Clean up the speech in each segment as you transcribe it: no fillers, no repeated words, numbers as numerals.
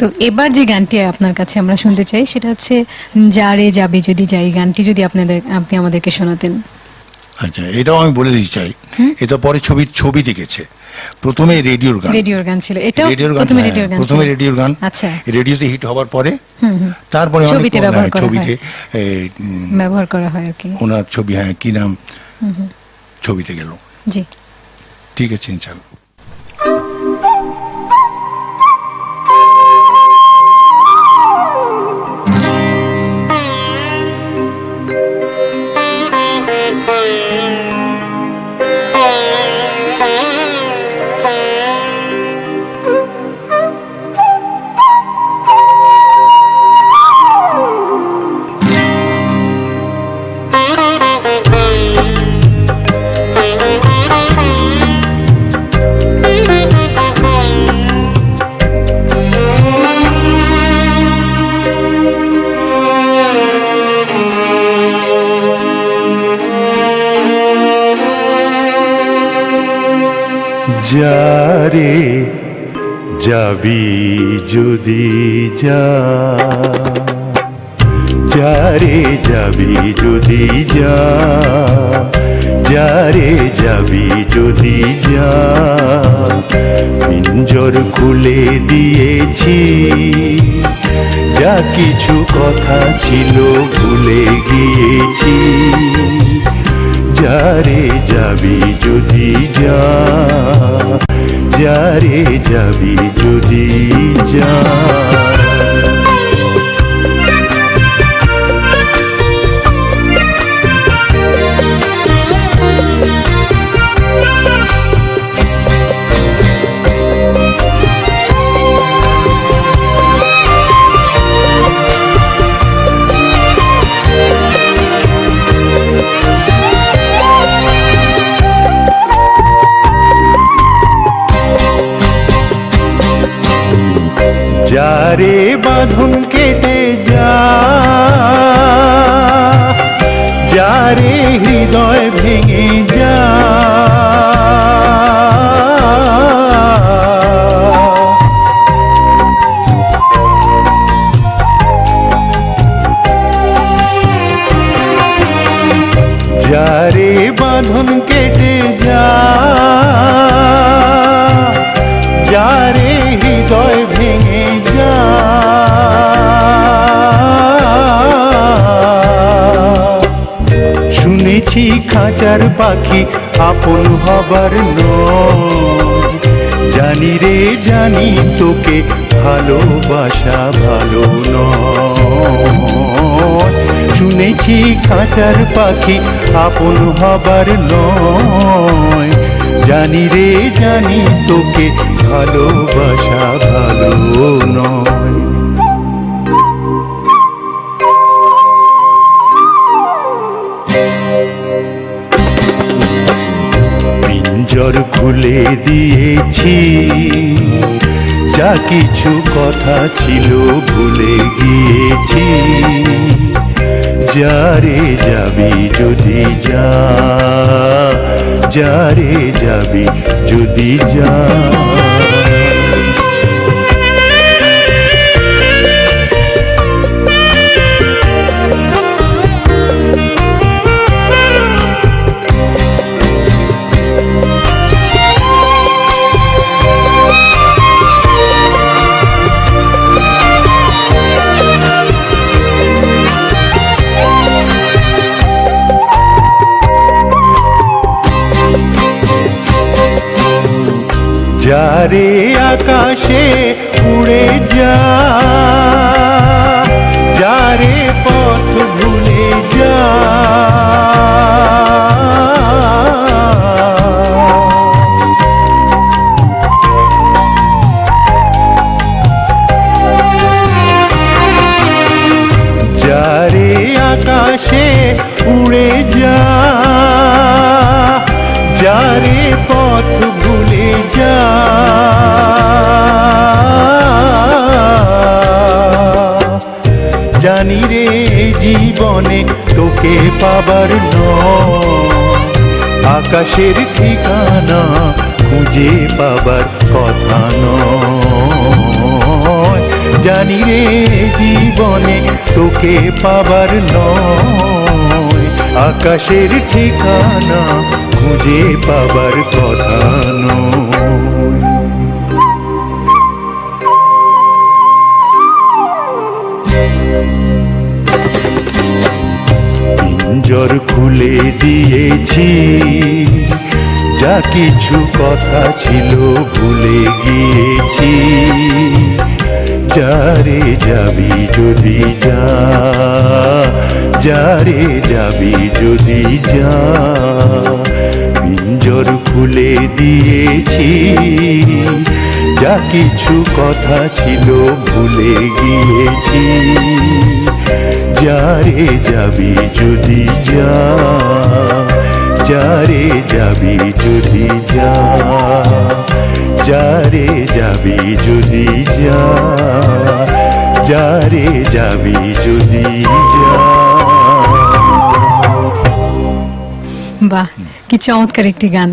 তো এবার যে গানটি আপনার কাছে আমরা শুনতে চাই সেটা হচ্ছে যারে যাবে যদি যাই, গানটি যদি আপনি আমাদেরকে শোনাতেন। আচ্ছা, এটাও আমি বলে দিতে চাই, এটা পরে ছবিতে গেছে। প্রথমে রেডিওর গান ছিল, এটাও প্রথমে রেডিওর গান। আচ্ছা, রেডিওতে হিট হওয়ার পরে তারপরে ছবিতে ব্যবহার করা হয় আর কি। ওনার ছবি, হ্যাঁ, কি নাম, ছবিতে গেল। জি, ঠিক আছে, ইনশাআল্লাহ। যারে যাবি যদি যা, যারে যাবি যদি যা, যারে যাবি যদি যা, পিঞ্জর খুলে দিয়েছি, যা কিছু কথা ছিল ভুলে গিয়েছি। যারে যাবি যদি যা, যারে যাবি যদি যা। যারে বাঁধন কেটে যা, যারে হৃদয় ভেঙে যা, যারে বাঁধন কেটে যা, যারে হৃদয় ভেঙে যা, শুনেছি খাঁচার পাখি আপন হবার নয়, জানি রে জানি তোকে ভালোবাসা ভালো নয়। শুনেছি খাঁচার পাখি আপন হবার নয়, জানি রে জানি তোকে ভালোবাসা ভালো নয়। পিঞ্জর খুলে দিয়েছি, যা কিছু কথা ছিল ভুলে গিয়েছি। যারে যাবি যদি যা, যারে যাবি যদি যা। যারে আকাশে উড়ে যা, যারে পথ ভুলে যা, যারে আকাশে উড়ে যা, যারে পথ ভুলে যা, জানি রে জীবনে তোকে পাবার নয়, আকাশের ঠিকানা খুঁজে পাবার কথা নয়। জানি রে জীবনে তোকে পাবার নয় আকাশের ঠিকানা খুঁজে পাবার কথা নয়। পিঞ্জর খুলে দিয়েছি যা কিছু কথা ছিল ভুলে গিয়েছি যারে যাবি যদি যা যারে যাবি যদি যা পিঞ্জর খুলে দিয়েছি যা কিছু কথা ছিল ভুলে গিয়েছি যারে যাবি যদি যা যারে যাবি যদি যা যারে যাবি যদি যা যারে যাবি যদি যা। বাহ, কি চমৎকার একটি গান।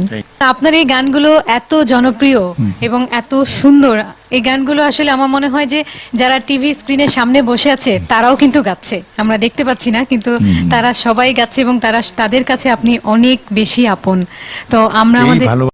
আপনার এই গানগুলো এত জনপ্রিয় এবং এত সুন্দর, এই গানগুলো আসলে আমার মনে হয় যে যারা টিভি স্ক্রিনের সামনে বসে আছে তারাও কিন্তু গাচ্ছে, আমরা দেখতে পাচ্ছি না কিন্তু তারা সবাই গাচ্ছে এবং তাদের কাছে আপনি অনেক বেশি আপন। তো আমরা এই আমাদের ভালো